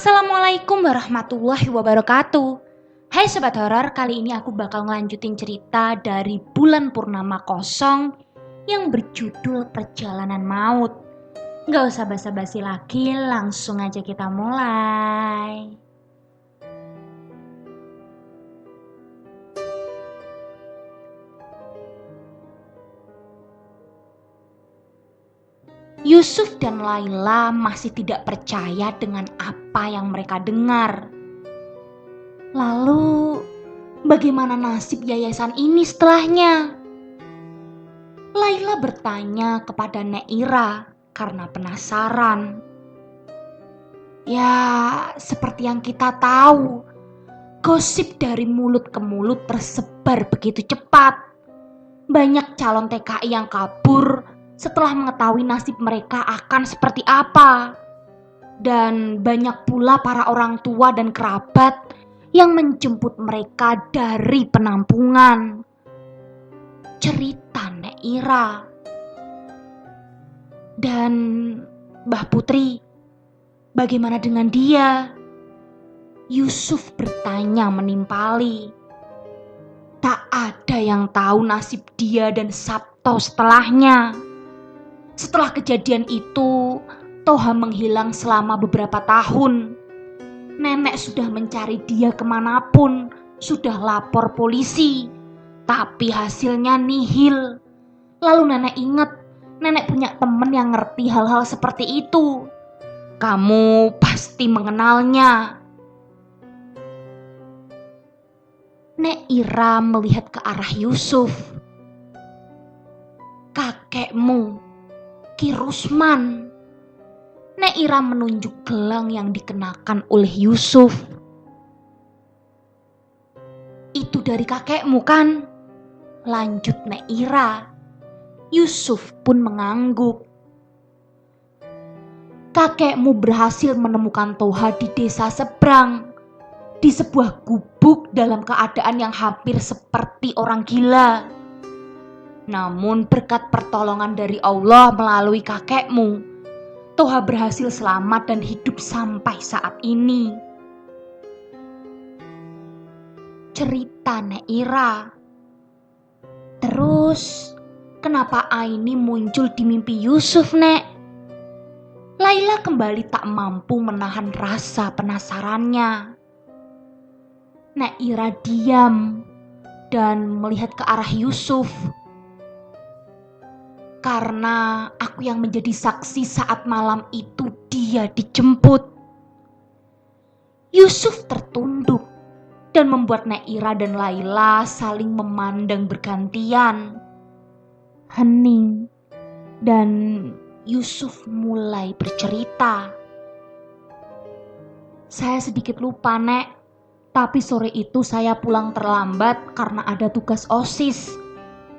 Assalamualaikum warahmatullahi wabarakatuh. Hai Sobat Horor, kali ini aku bakal ngelanjutin cerita dari Bulan Purnama Kosong yang berjudul Perjalanan Maut. Gak usah basa-basi lagi, langsung aja kita mulai. Yusuf dan Laila masih tidak percaya dengan apa yang mereka dengar. Lalu, bagaimana nasib yayasan ini setelahnya? Laila bertanya kepada Nek Ira karena penasaran. Ya, seperti yang kita tahu, gosip dari mulut ke mulut tersebar begitu cepat. Banyak calon TKI yang kabur setelah mengetahui nasib mereka akan seperti apa. Dan banyak pula para orang tua dan kerabat yang menjemput mereka dari penampungan. Cerita Nek Ira. Dan Mbah Putri, bagaimana dengan dia? Yusuf bertanya menimpali. Tak ada yang tahu nasib dia dan Sabto setelahnya. Setelah kejadian itu, Toha menghilang selama beberapa tahun. Nenek sudah mencari dia kemanapun, sudah lapor polisi, tapi hasilnya nihil. Lalu nenek ingat, nenek punya teman yang ngerti hal-hal seperti itu. Kamu pasti mengenalnya. Nek Ira melihat ke arah Yusuf. Kakekmu, Ki Rusman. Nek Ira menunjuk gelang yang dikenakan oleh Yusuf. Itu dari kakekmu kan? Lanjut Nek Ira. Yusuf pun mengangguk. Kakekmu berhasil menemukan Toha di desa seberang, di sebuah gubuk dalam keadaan yang hampir seperti orang gila. Namun berkat pertolongan dari Allah melalui kakekmu, Toha berhasil selamat dan hidup sampai saat ini. Cerita Nek Ira. Terus, kenapa Aini muncul di mimpi Yusuf, Nek? Laila kembali tak mampu menahan rasa penasarannya. Nek Ira diam dan melihat ke arah Yusuf. Karena aku yang menjadi saksi saat malam itu dia dijemput. Yusuf tertunduk dan membuat Nek Ira dan Laila saling memandang bergantian. Hening dan Yusuf mulai bercerita. Saya sedikit lupa, Nek, tapi sore itu saya pulang terlambat karena ada tugas OSIS.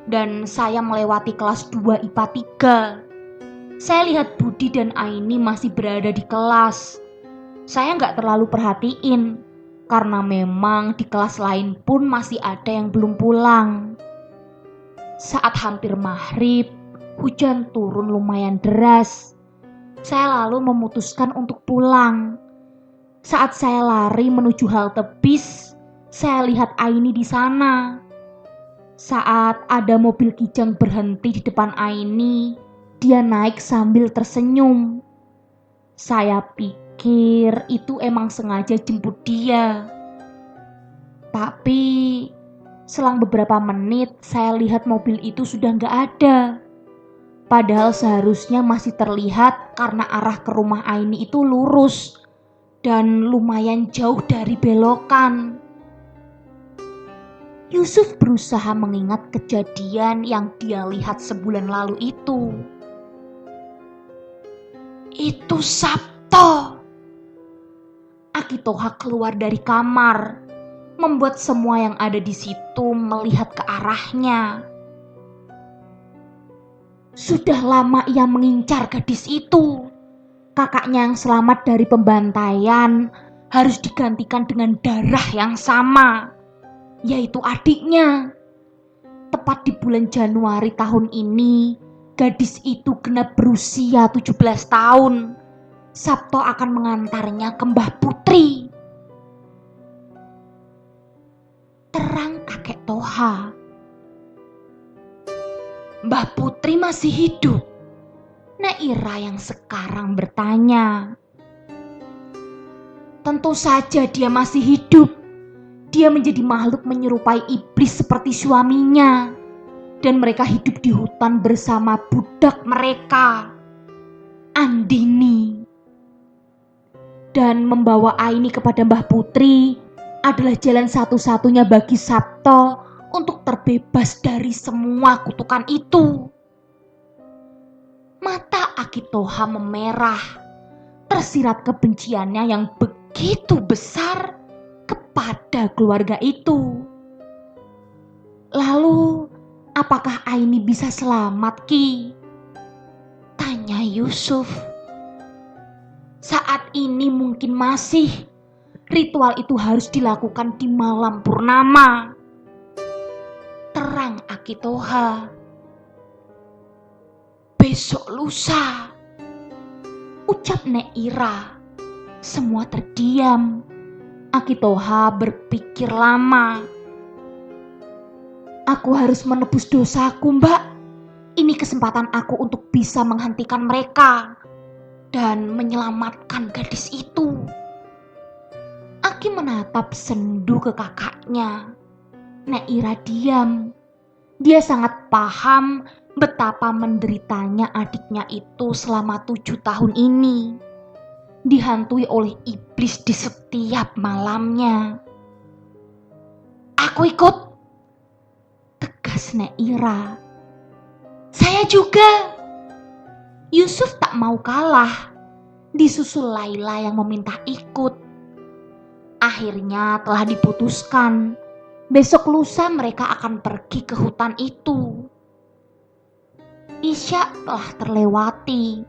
Dan saya melewati kelas 2 IPA 3. Saya lihat Budi dan Aini masih berada di kelas. Saya gak terlalu perhatiin, karena memang di kelas lain pun masih ada yang belum pulang. Saat hampir maghrib, hujan turun lumayan deras. Saya lalu memutuskan untuk pulang. Saat saya lari menuju halte bis, saya lihat Aini di sana. Saat ada mobil kijang berhenti di depan Aini, dia naik sambil tersenyum. Saya pikir itu emang sengaja jemput dia. Tapi selang beberapa menit saya lihat mobil itu sudah gak ada. Padahal seharusnya masih terlihat karena arah ke rumah Aini itu lurus dan lumayan jauh dari belokan. Yusuf berusaha mengingat kejadian yang dia lihat sebulan lalu itu. Itu Sabto. Aki Toha keluar dari kamar, membuat semua yang ada di situ melihat ke arahnya. Sudah lama ia mengincar gadis itu. Kakaknya yang selamat dari pembantaian harus digantikan dengan darah yang sama, yaitu adiknya. Tepat di bulan Januari tahun ini, gadis itu genap berusia 17 tahun. Sabto akan mengantarnya ke Mbah Putri. Terang kakek Toha. Mbah Putri masih hidup? Nek Ira yang sekarang bertanya. Tentu saja dia masih hidup. Dia menjadi makhluk menyerupai iblis seperti suaminya. Dan mereka hidup di hutan bersama budak mereka, Andini. Dan membawa Aini kepada Mbah Putri adalah jalan satu-satunya bagi Sabto untuk terbebas dari semua kutukan itu. Mata Aki Toha memerah, tersirat kebenciannya yang begitu besar kepada keluarga itu. Lalu, apakah Aini bisa selamat, Ki? Tanya Yusuf. Saat ini mungkin masih. Ritual itu harus dilakukan di malam purnama. Terang Aki Toha. Besok lusa, ucap Nek Ira. Semua terdiam. Aki Toha berpikir lama. Aku harus menebus dosaku, Mbak. Ini kesempatan aku untuk bisa menghentikan mereka dan menyelamatkan gadis itu. Aki menatap sendu ke kakaknya. Nek Ira diam. Dia sangat paham betapa menderitanya adiknya itu selama 7 tahun ini. Dihantui oleh iblis di setiap malamnya. Aku ikut, tegas Nek Ira. Saya juga. Yusuf tak mau kalah. Disusul Laila yang meminta ikut. Akhirnya telah diputuskan. Besok lusa mereka akan pergi ke hutan itu. Isya telah terlewati.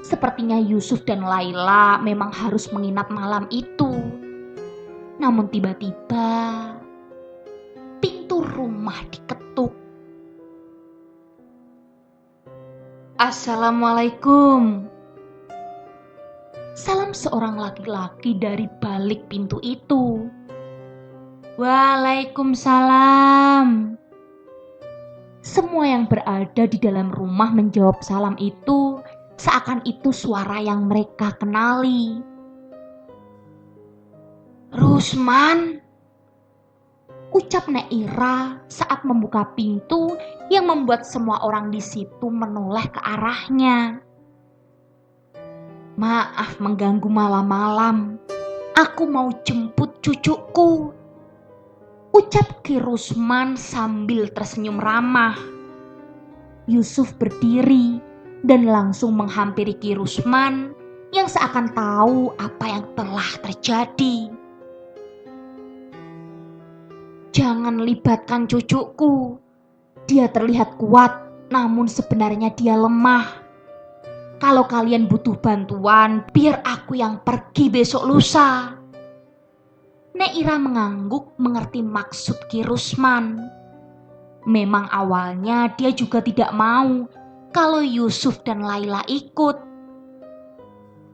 Sepertinya Yusuf dan Laila memang harus menginap malam itu. Namun tiba-tiba pintu rumah diketuk. Assalamualaikum. Salam seorang laki-laki dari balik pintu itu. Waalaikumsalam. Semua yang berada di dalam rumah menjawab salam itu seakan itu suara yang mereka kenali. Rusman, ucap Nek Ira saat membuka pintu yang membuat semua orang di situ menoleh ke arahnya. Maaf mengganggu malam-malam. Aku mau jemput cucuku, ucap Ki Rusman sambil tersenyum ramah. Yusuf berdiri dan langsung menghampiri Ki Rusman yang seakan tahu apa yang telah terjadi. Jangan libatkan cucuku. Dia terlihat kuat, namun sebenarnya dia lemah. Kalau kalian butuh bantuan, biar aku yang pergi besok lusa. Nek Ira mengangguk mengerti maksud Ki Rusman. Memang awalnya dia juga tidak mau kalau Yusuf dan Laila ikut.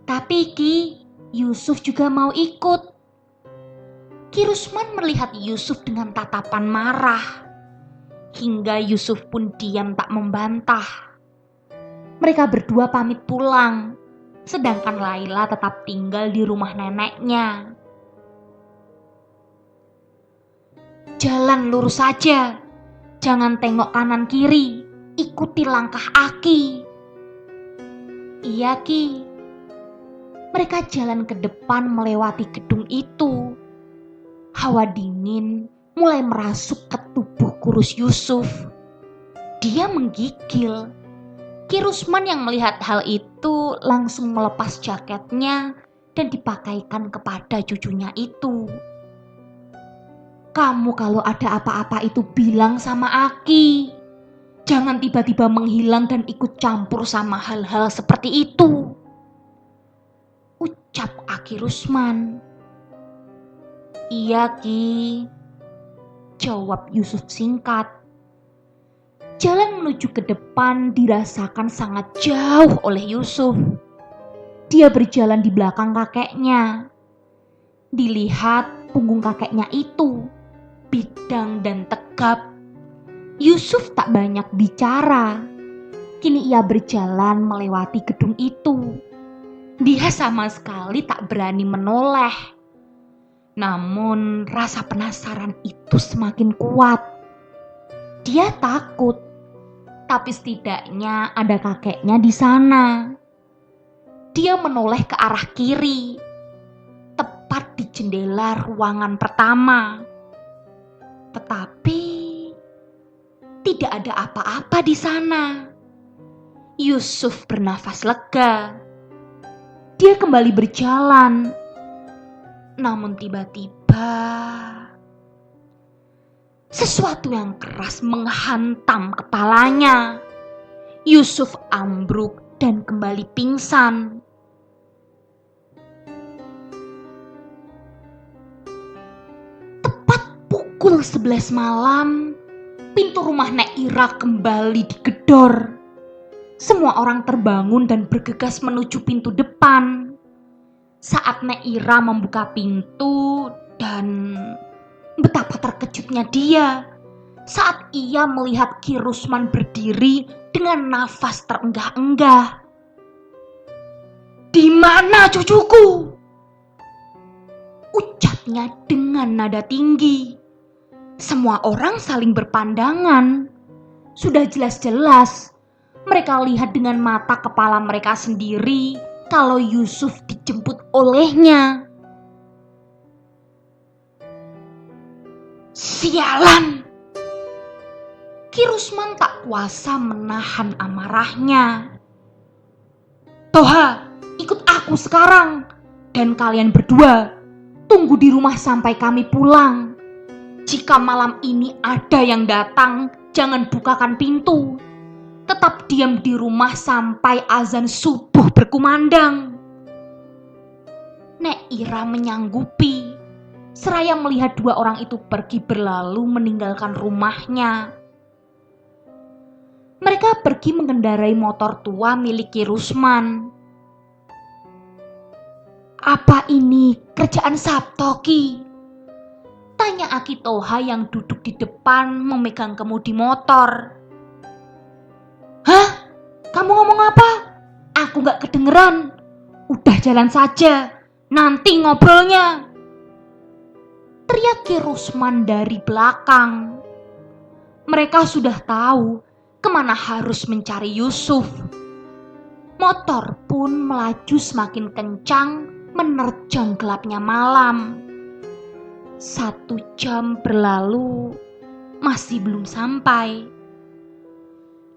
Tapi Ki, Yusuf juga mau ikut. Ki Rusman melihat Yusuf dengan tatapan marah. Hingga Yusuf pun diam tak membantah. Mereka berdua pamit pulang, sedangkan Laila tetap tinggal di rumah neneknya. Jalan lurus saja, jangan tengok kanan kiri, ikuti langkah Aki. Iya Ki. Mereka jalan ke depan melewati gedung itu. Hawa dingin mulai merasuk ke tubuh kurus Yusuf. Dia menggigil. Ki Rusman yang melihat hal itu langsung melepas jaketnya dan dipakaikan kepada cucunya itu. Kamu kalau ada apa-apa itu bilang sama Aki. Jangan tiba-tiba menghilang dan ikut campur sama hal-hal seperti itu, ucap Aki Rusman. Iya Ki, jawab Yusuf singkat. Jalan menuju ke depan dirasakan sangat jauh oleh Yusuf. dia berjalan di belakang kakeknya. Dilihat punggung kakeknya itu bidang dan tegap. Yusuf tak banyak bicara. Kini ia berjalan melewati gedung itu. Dia sama sekali tak berani menoleh. Namun rasa penasaran itu semakin kuat. Dia takut, tapi setidaknya ada kakeknya di sana. Dia menoleh ke arah kiri, tepat di jendela ruangan pertama. Tetapi tidak ada apa-apa di sana. Yusuf bernafas lega. Dia kembali berjalan. Namun tiba-tiba sesuatu yang keras menghantam kepalanya. Yusuf ambruk dan kembali pingsan. Tepat pukul 11 malam, pintu rumah Nek Ira kembali digedor. Semua orang terbangun dan bergegas menuju pintu depan. Saat Nek Ira membuka pintu dan betapa terkejutnya dia saat ia melihat Ki Rusman berdiri dengan nafas terenggah-enggah. "Di mana cucuku?" ucapnya dengan nada tinggi. Semua orang saling berpandangan. Sudah jelas-jelas mereka lihat dengan mata kepala mereka sendiri kalau Yusuf dijemput olehnya. Sialan! Ki Rusman tak kuasa menahan amarahnya. "Toha, ikut aku sekarang. Dan kalian berdua, tunggu di rumah sampai kami pulang. Jika malam ini ada yang datang, jangan bukakan pintu. Tetap diam di rumah sampai azan subuh berkumandang." Nek Ira menyanggupi, seraya melihat dua orang itu pergi berlalu meninggalkan rumahnya. Mereka pergi mengendarai motor tua milik Ki Rusman. "Apa ini kerjaan Sabto, Ki?" tanya Aki Toha yang duduk di depan memegang kemudi motor. "Hah? Kamu ngomong apa? Aku gak kedengeran. Udah jalan saja, nanti ngobrolnya," teriak Ki Rusman dari belakang. Mereka sudah tahu kemana harus mencari Yusuf. Motor pun melaju semakin kencang menerjang gelapnya malam. 1 jam berlalu, masih belum sampai.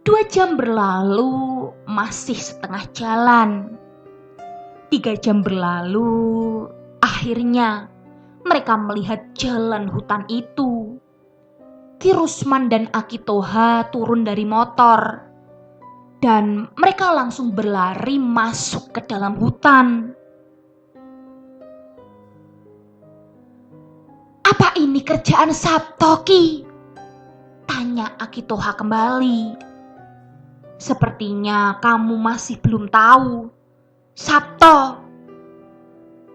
2 jam berlalu, masih setengah jalan. 3 jam berlalu, akhirnya mereka melihat jalan hutan itu. Ki Rusman dan Aki Toha turun dari motor dan mereka langsung berlari masuk ke dalam hutan. "Apa ini kerjaan Sabto, Ki?" tanya Aki Toha kembali. "Sepertinya kamu masih belum tahu. Sabto,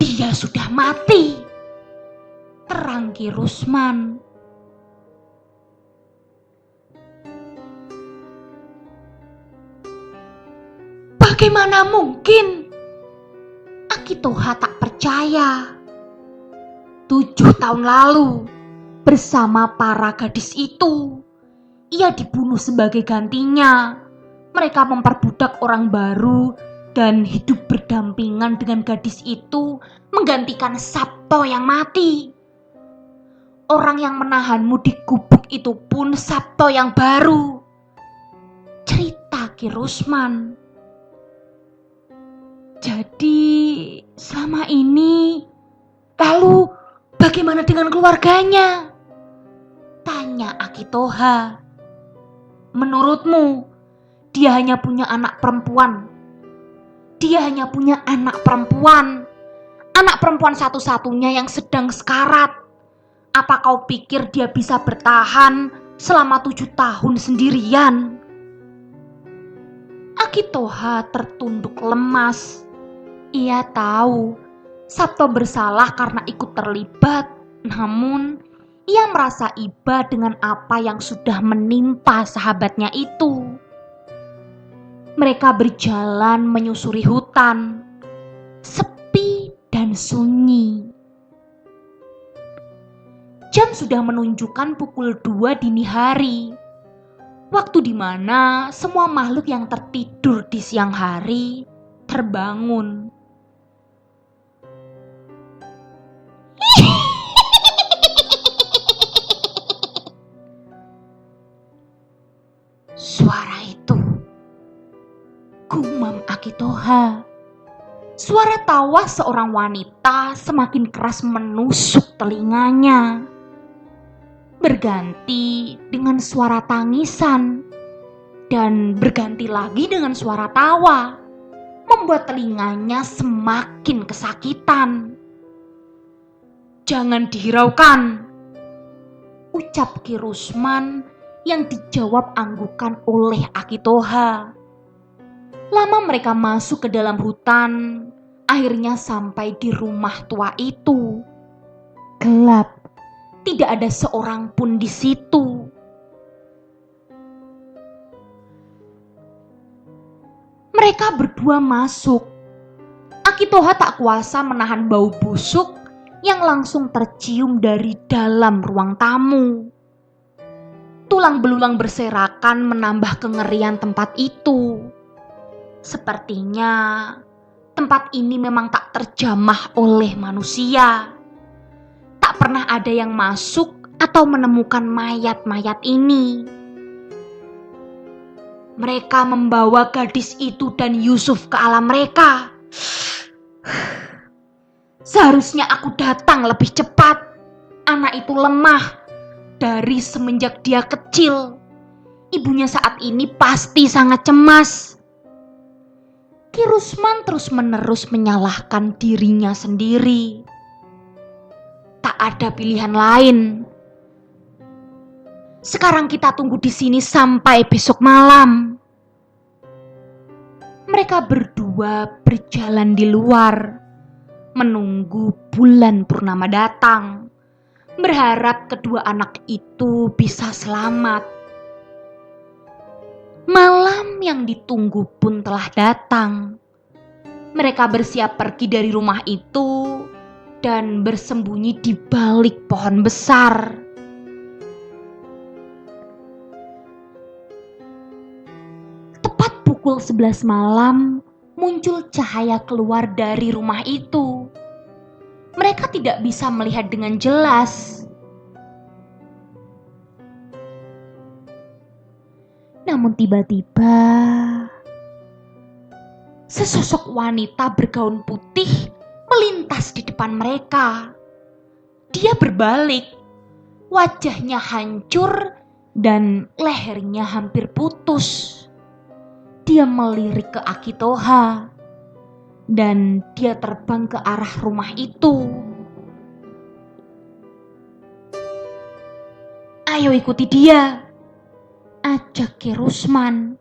dia sudah mati," terang Ki Rusman. "Bagaimana mungkin?" Aki Toha tak percaya. 7 tahun lalu, bersama para gadis itu, ia dibunuh sebagai gantinya. Mereka memperbudak orang baru dan hidup berdampingan dengan gadis itu menggantikan Sabto yang mati. Orang yang menahanmu di gubuk itu pun Sabto yang baru, cerita Ki Rusman. "Jadi selama ini, lalu bagaimana dengan keluarganya?" tanya Aki Toha. "Menurutmu, dia hanya punya anak perempuan. Dia hanya punya anak perempuan. Anak perempuan satu-satunya yang sedang sekarat. Apa kau pikir dia bisa bertahan selama 7 tahun sendirian?" Aki Toha tertunduk lemas. Ia tahu Sabto bersalah karena ikut terlibat, namun ia merasa iba dengan apa yang sudah menimpa sahabatnya itu. Mereka berjalan menyusuri hutan, sepi dan sunyi. Jam sudah menunjukkan pukul 2 dini hari, waktu di mana semua makhluk yang tertidur di siang hari terbangun. Suara itu, gumam Akitoha. Suara tawa seorang wanita semakin keras menusuk telinganya, berganti dengan suara tangisan, dan berganti lagi dengan suara tawa, membuat telinganya semakin kesakitan. "Jangan dihiraukan," ucap Ki Rusman yang dijawab anggukan oleh Akitoha. Lama mereka masuk ke dalam hutan, akhirnya sampai di rumah tua itu. Gelap, tidak ada seorang pun di situ. Mereka berdua masuk. Akitoha tak kuasa menahan bau busuk yang langsung tercium dari dalam ruang tamu. Tulang belulang berserakan menambah kengerian tempat itu. Sepertinya tempat ini memang tak terjamah oleh manusia. Tak pernah ada yang masuk atau menemukan mayat-mayat ini. Mereka membawa gadis itu dan Yusuf ke alam mereka. Seharusnya aku datang lebih cepat. Anak itu lemah dari semenjak dia kecil. Ibunya saat ini pasti sangat cemas. Ki Rusman terus-menerus menyalahkan dirinya sendiri. Tak ada pilihan lain. Sekarang kita tunggu di sini sampai besok malam. Mereka berdua berjalan di luar, menunggu bulan purnama datang, berharap kedua anak itu bisa selamat. Malam yang ditunggu pun telah datang. Mereka bersiap pergi dari rumah itu dan bersembunyi di balik pohon besar. Tepat pukul 11 malam, muncul cahaya keluar dari rumah itu. Mereka tidak bisa melihat dengan jelas. Namun tiba-tiba, sesosok wanita bergaun putih melintas di depan mereka. Dia berbalik, wajahnya hancur dan lehernya hampir putus. Dia melirik ke Akitoha dan dia terbang ke arah rumah itu. "Ayo ikuti dia," ajak Ki Rusman.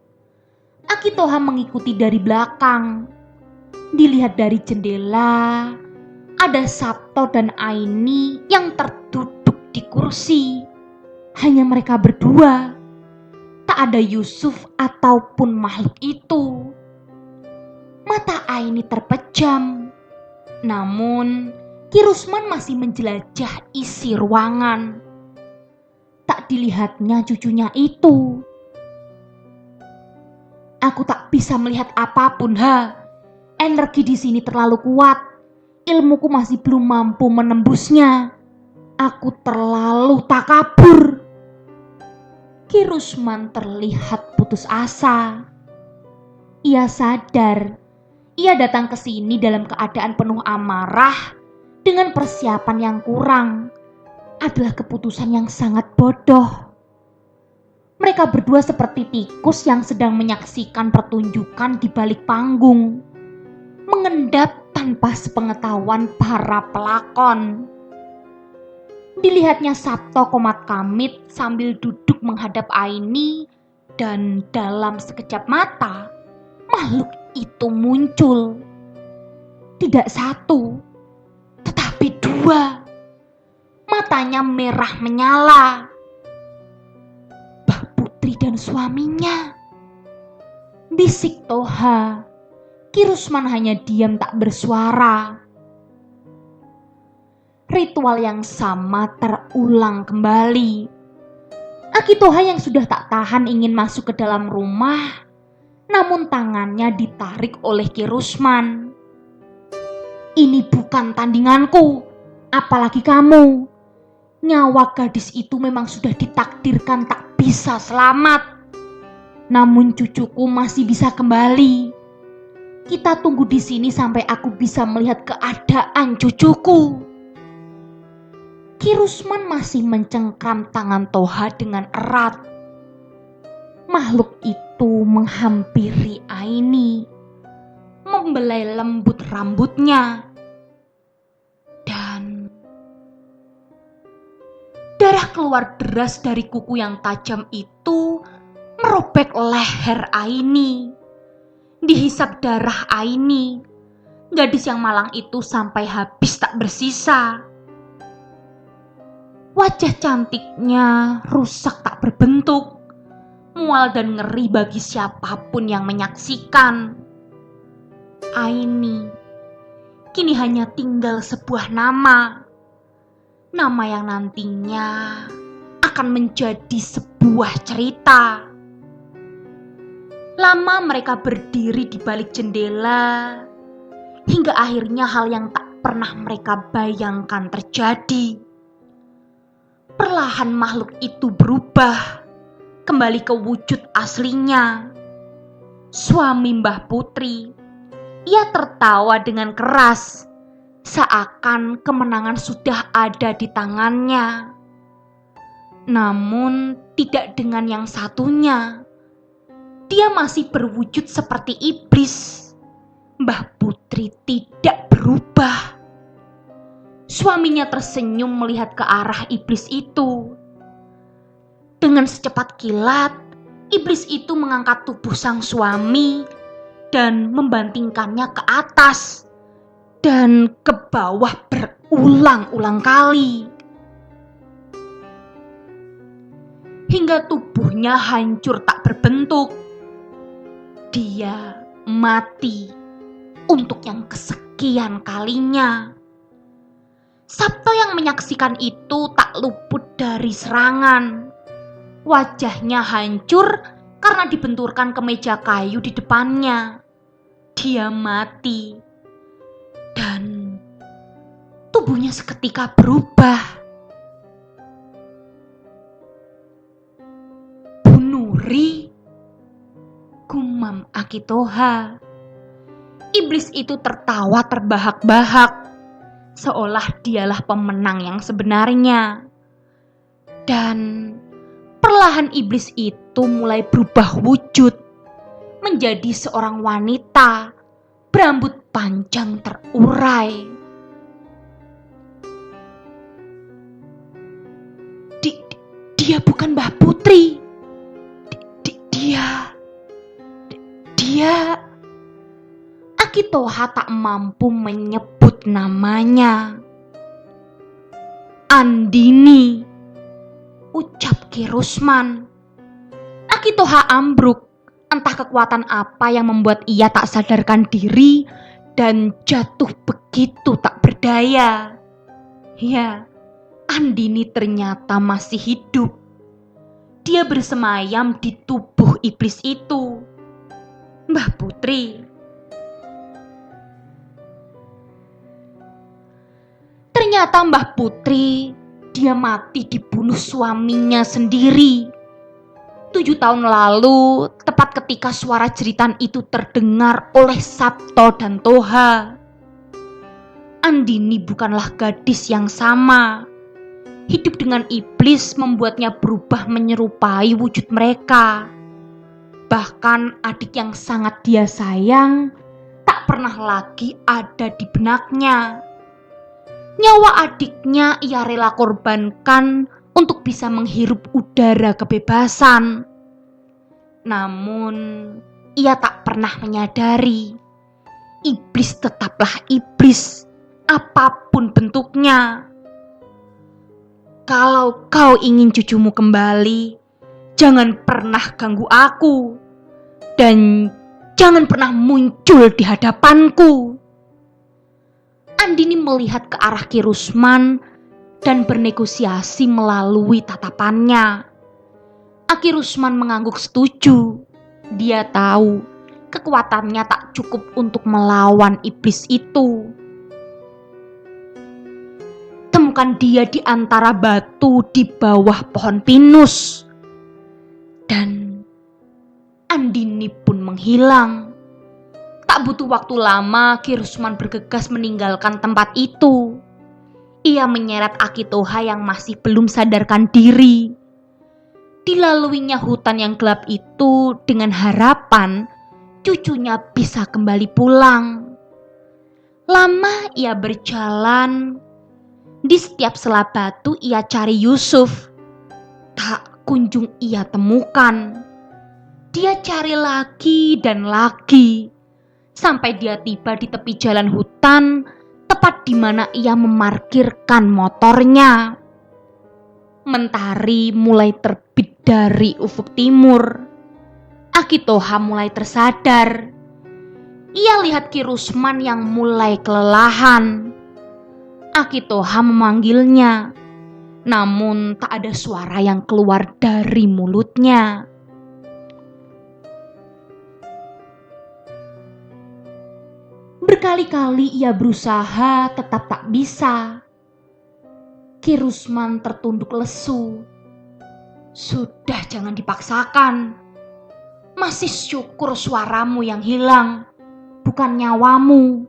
Akitoha mengikuti dari belakang. Dilihat dari jendela, ada Sabto dan Aini yang terduduk di kursi. Hanya mereka berdua. Tak ada Yusuf ataupun makhluk itu. Mata Aini terpejam. Namun Ki Rusman masih menjelajah isi ruangan. Tak dilihatnya cucunya itu. "Aku tak bisa melihat apapun, Ha. Energi di sini terlalu kuat. Ilmuku masih belum mampu menembusnya. Aku terlalu takabur." Ki Rusman terlihat putus asa. Ia sadar, ia datang ke sini dalam keadaan penuh amarah dengan persiapan yang kurang. Adalah keputusan yang sangat bodoh. Mereka berdua seperti tikus yang sedang menyaksikan pertunjukan di balik panggung, mengendap tanpa sepengetahuan para pelakon. Dilihatnya Sabto komat kamit sambil duduk menghadap Aini, dan dalam sekejap mata makhluk itu muncul. tidak satu, tetapi dua. Matanya merah menyala. Mbah Putri dan suaminya, bisik Toha. Ki Rusman hanya diam tak bersuara. Ritual yang sama terulang kembali. Aki Toha yang sudah tak tahan ingin masuk ke dalam rumah, namun tangannya ditarik oleh Ki Rusman. Ini bukan tandinganku, apalagi kamu. Nyawa gadis itu memang sudah ditakdirkan tak bisa selamat. Namun cucuku masih bisa kembali. Kita tunggu di sini sampai aku bisa melihat keadaan cucuku. Ki Rusman masih mencengkram tangan Toha dengan erat. Makhluk itu menghampiri Aini, membelai lembut rambutnya, dan darah keluar deras dari kuku yang tajam itu merobek leher Aini. Dihisap darah Aini, gadis yang malang itu sampai habis tak bersisa. Wajah cantiknya rusak tak berbentuk, mual dan ngeri bagi siapapun yang menyaksikan. Aini kini hanya tinggal sebuah nama yang nantinya akan menjadi sebuah cerita. Lama mereka berdiri di balik jendela, hingga akhirnya hal yang tak pernah mereka bayangkan terjadi. Perlahan makhluk itu berubah, kembali ke wujud aslinya. Suami Mbah Putri, ia tertawa dengan keras, seakan kemenangan sudah ada di tangannya. Namun tidak dengan yang satunya. Dia masih berwujud seperti iblis. Mbah Putri tidak berubah. Suaminya tersenyum melihat ke arah iblis itu. Dengan secepat kilat, iblis itu mengangkat tubuh sang suami dan membantingkannya ke atas dan ke bawah berulang-ulang kali. Hingga tubuhnya hancur tak berbentuk. Dia mati untuk yang kesekian kalinya. Sabto yang menyaksikan itu tak luput dari serangan. Wajahnya hancur karena dibenturkan ke meja kayu di depannya. Dia mati dan tubuhnya seketika berubah. Bu Nuri, gumam Aki Toha. Iblis itu tertawa terbahak-bahak, seolah dialah pemenang yang sebenarnya. Dan perlahan iblis itu mulai berubah wujud menjadi seorang wanita berambut panjang terurai. Dia bukan Mbah Putri. Dia Aki Toha tak mampu menyebut namanya. Andini, ucap Ki Rusman. Aki Toha ambruk, entah kekuatan apa yang membuat ia tak sadarkan diri dan jatuh begitu tak berdaya. Ya, Andini ternyata masih hidup. Dia bersemayam di tubuh iblis itu. Mbah Putri. Ternyata Mbah Putri, dia mati dibunuh suaminya sendiri. 7 tahun lalu, tepat ketika suara jeritan itu terdengar oleh Sabto dan Toha. Andini bukanlah gadis yang sama. Hidup dengan iblis membuatnya berubah menyerupai wujud mereka. Bahkan adik yang sangat dia sayang tak pernah lagi ada di benaknya. Nyawa adiknya ia rela korbankan untuk bisa menghirup udara kebebasan. Namun ia tak pernah menyadari iblis tetaplah iblis, apapun bentuknya. Kalau kau ingin cucumu kembali, jangan pernah ganggu aku, dan jangan pernah muncul di hadapanku. Andini melihat ke arah Ki Rusman dan bernegosiasi melalui tatapannya. Ki Rusman mengangguk setuju. Dia tahu kekuatannya tak cukup untuk melawan iblis itu. Temukan dia di antara batu di bawah pohon pinus. Dan Andini pun menghilang. Tak butuh waktu lama, Ki Rusman bergegas meninggalkan tempat itu. Ia menyeret Akitoha yang masih belum sadarkan diri. Dilaluinya hutan yang gelap itu dengan harapan cucunya bisa kembali pulang. Lama ia berjalan. Di setiap sela batu ia cari Yusuf. Tak kunjung ia temukan. Dia cari lagi dan lagi. Sampai dia tiba di tepi jalan hutan, tepat di mana ia memarkirkan motornya. Mentari mulai terbit dari ufuk timur. Akitoha mulai tersadar. Ia lihat Ki Rusman yang mulai kelelahan. Akitoha memanggilnya, namun tak ada suara yang keluar dari mulutnya. Berkali-kali ia berusaha, tetap tak bisa. Ki Rusman tertunduk lesu. Sudah, jangan dipaksakan. Masih syukur suaramu yang hilang, bukan nyawamu,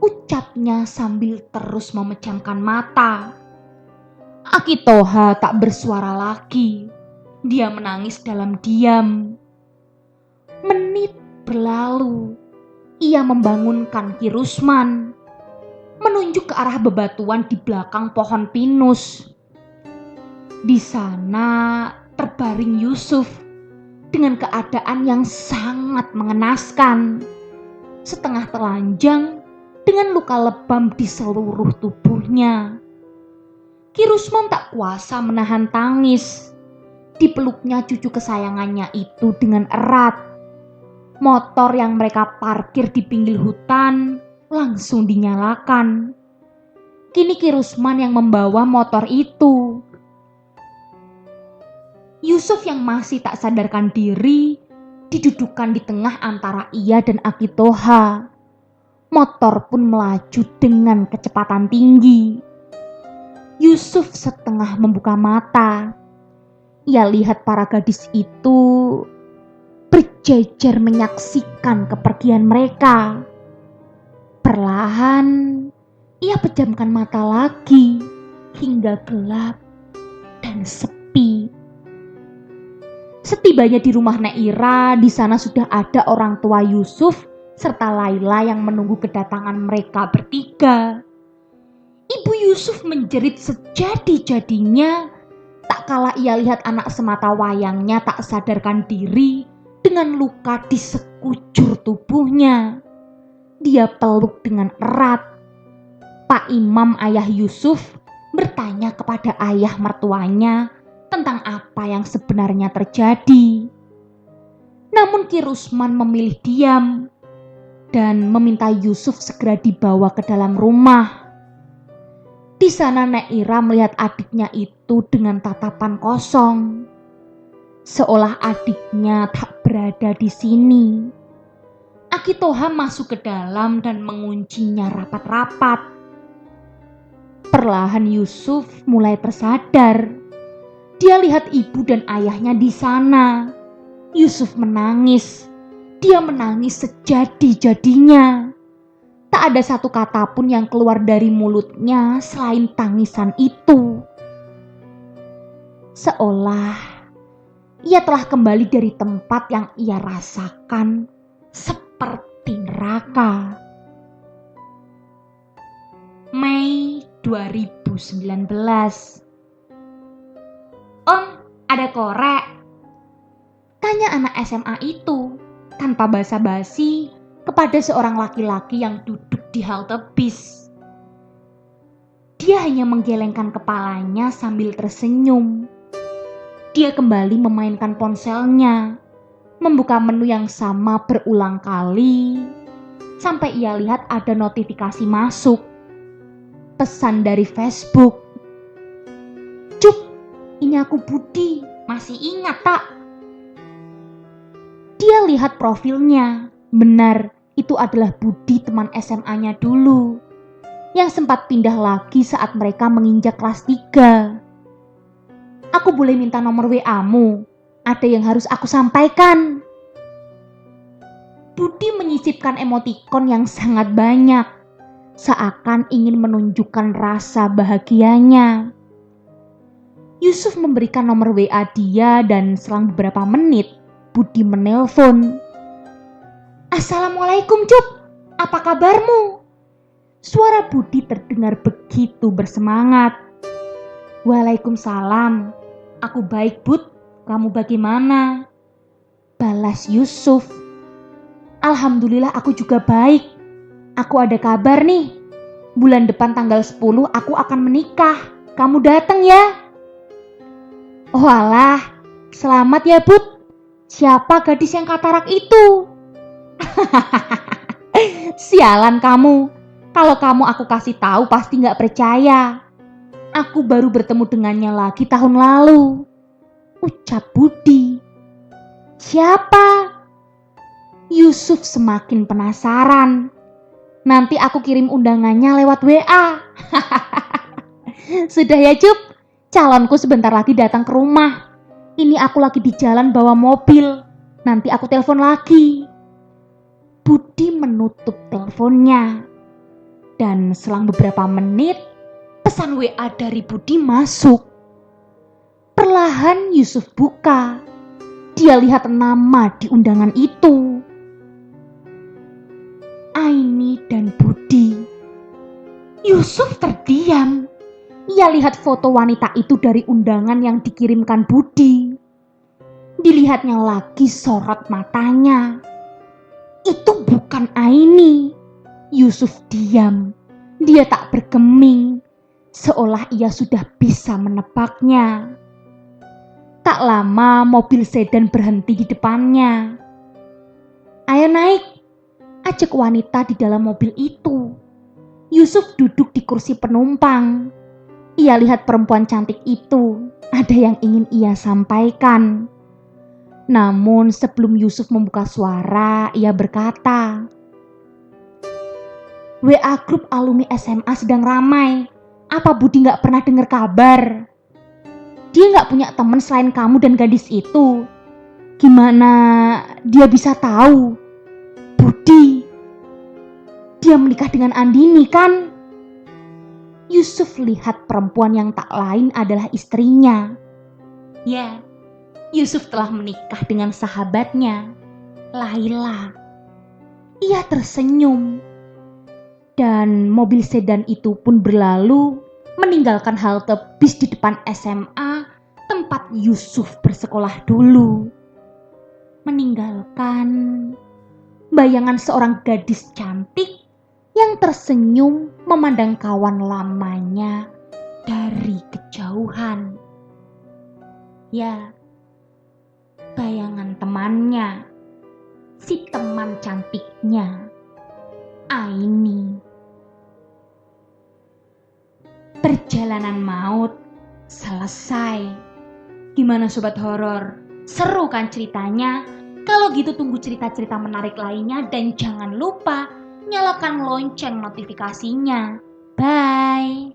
ucapnya sambil terus memejamkan mata. Akitoha tak bersuara lagi. Dia menangis dalam diam. Menit berlalu. Ia membangunkan Ki Rusman, menunjuk ke arah bebatuan di belakang pohon pinus. Di sana terbaring Yusuf dengan keadaan yang sangat mengenaskan, setengah telanjang dengan luka lebam di seluruh tubuhnya. Ki Rusman tak kuasa menahan tangis. Dipeluknya cucu kesayangannya itu dengan erat. Motor yang mereka parkir di pinggir hutan langsung dinyalakan. Kini Ki Rusman yang membawa motor itu. Yusuf yang masih tak sadarkan diri didudukan di tengah antara ia dan Akitoha. Motor pun melaju dengan kecepatan tinggi. Yusuf setengah membuka mata. Ia lihat para gadis itu berjejer menyaksikan kepergian mereka. Perlahan ia pejamkan mata lagi hingga gelap dan sepi. Setibanya di rumah Neira, di sana sudah ada orang tua Yusuf serta Laila yang menunggu kedatangan mereka bertiga. Ibu Yusuf menjerit sejadi-jadinya tak kala ia lihat anak semata wayangnya tak sadarkan diri dengan luka di sekujur tubuhnya. Dia peluk dengan erat. Pak Imam ayah Yusuf bertanya kepada ayah mertuanya tentang apa yang sebenarnya terjadi. Namun Ki Rusman memilih diam dan meminta Yusuf segera dibawa ke dalam rumah. Di sana Neira melihat adiknya itu dengan tatapan kosong. Seolah adiknya tak berada di sini. Akitoha masuk ke dalam dan menguncinya rapat-rapat. Perlahan Yusuf mulai tersadar. Dia lihat ibu dan ayahnya di sana. Yusuf menangis. Dia menangis sejadi-jadinya. Tak ada satu kata pun yang keluar dari mulutnya selain tangisan itu. Seolah ia telah kembali dari tempat yang ia rasakan seperti neraka. Mei 2019. Om, ada korek? Tanya anak SMA itu tanpa basa-basi kepada seorang laki-laki yang duduk di halte bis. Dia hanya menggelengkan kepalanya sambil tersenyum. Dia kembali memainkan ponselnya, membuka menu yang sama berulang kali, sampai ia lihat ada notifikasi masuk. Pesan dari Facebook. "Cup, ini aku Budi, masih ingat tak?" Dia lihat profilnya. Benar, itu adalah Budi, teman SMA-nya dulu, yang sempat pindah lagi saat mereka menginjak kelas 3. "Aku boleh minta nomor WA-mu? Ada yang harus aku sampaikan." Budi menyisipkan emotikon yang sangat banyak, seakan ingin menunjukkan rasa bahagianya. Yusuf memberikan nomor WA dia dan selang beberapa menit, Budi menelpon. "Assalamualaikum Cup, apa kabarmu?" Suara Budi terdengar begitu bersemangat. "Waalaikumsalam, aku baik Bud, kamu bagaimana?" balas Yusuf. "Alhamdulillah aku juga baik. Aku ada kabar nih. Bulan depan tanggal 10 aku akan menikah. Kamu datang ya?" "Oh alah, selamat ya Bud. Siapa gadis yang katarak itu?" "Sialan kamu. Kalau kamu aku kasih tahu pasti gak percaya. Aku baru bertemu dengannya lagi tahun lalu," ucap Budi. "Siapa?" Yusuf semakin penasaran. "Nanti aku kirim undangannya lewat WA." "Sudah ya Cup, calonku sebentar lagi datang ke rumah. Ini aku lagi di jalan bawa mobil. Nanti aku telepon lagi." Budi menutup teleponnya. Dan selang beberapa menit, pesan WA dari Budi masuk. Perlahan Yusuf buka. Dia lihat nama di undangan itu. Aini dan Budi. Yusuf terdiam. Ia lihat foto wanita itu dari undangan yang dikirimkan Budi. Dilihatnya lagi sorot matanya. Itu bukan Aini. Yusuf diam. Dia tak bergeming, seolah ia sudah bisa menebaknya. Tak lama mobil sedan berhenti di depannya. "Ayo naik," ajak wanita di dalam mobil itu. Yusuf duduk di kursi penumpang. Ia lihat perempuan cantik itu. Ada yang ingin ia sampaikan. Namun sebelum Yusuf membuka suara, ia berkata, "WA grup alumni SMA sedang ramai. Apa Budi gak pernah dengar kabar? Dia gak punya teman selain kamu dan gadis itu. Gimana dia bisa tahu? Budi, dia menikah dengan Andini kan?" Yusuf lihat perempuan yang tak lain adalah istrinya. Ya, Yusuf telah menikah dengan sahabatnya, Laila. Ia tersenyum. Dan mobil sedan itu pun berlalu, meninggalkan halte bis di depan SMA tempat Yusuf bersekolah dulu. Meninggalkan bayangan seorang gadis cantik yang tersenyum memandang kawan lamanya dari kejauhan. Ya, bayangan temannya, si teman cantiknya, Aini. Perjalanan maut selesai. Gimana sobat horor? Seru kan ceritanya? Kalau gitu tunggu cerita-cerita menarik lainnya dan jangan lupa nyalakan lonceng notifikasinya. Bye.